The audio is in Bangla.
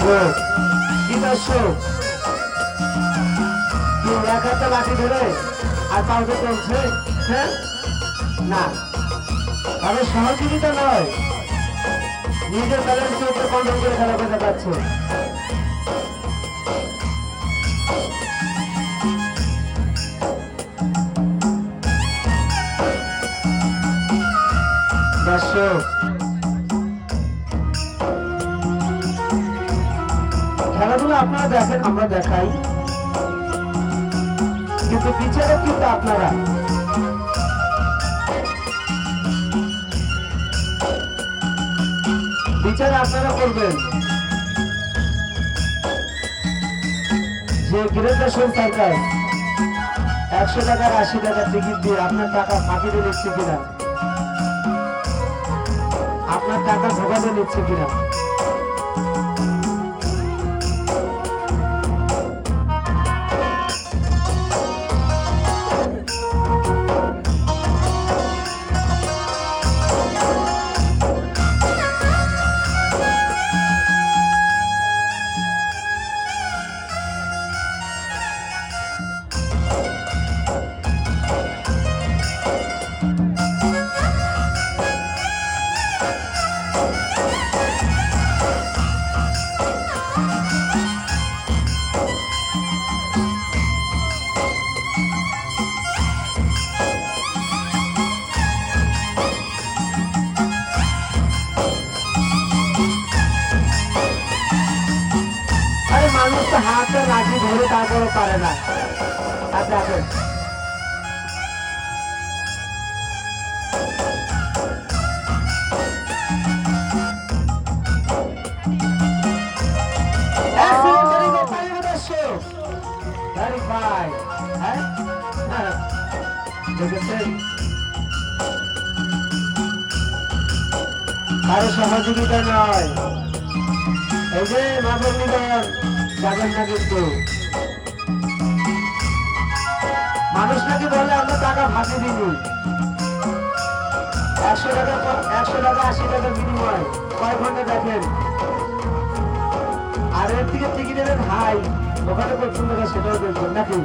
গো কি দর্শক, কি এক হাতে লাঠি ধরে আর কাউকে চলছে? হ্যাঁ না, তাদের সহযোগিতা নয়, নিজের ব্যালেন্সের উপরে কন্ট্রোল করে খেলা করতে পারছে। দর্শক, খেলাধুলা আপনারা দেখেন, আমরা দেখাই, কিন্তু বিচারক কিন্তু আপনারা। বিচার আপনারা করবেন। যে গ্রেজুয়েশন সার্কাস 100 টাকার 80 টাকার টিকিট দিয়ে আপনার টাকা ফাঁকি দিয়ে নিচ্ছে কিনা, আপনার টাকা ঢোকাতে নিচ্ছে কিনা। মানুষ তো হাতে লাঠি ধরে তারপরে পারে না। আর দেখেন কারো সহযোগিতা নয়। এই যে মাদক নিধন যাবেন না কিন্তু। মানুষ নাকি বলে আমরা টাকা ফাঁকি দিনি, 100 টাকা 80 টাকা বিনিময় কয় ঘন্টা দেখেন। আর এর থেকে টিকিটের হাই ওখানে পর্যন্ত সেটাও দেখবেন নাকি।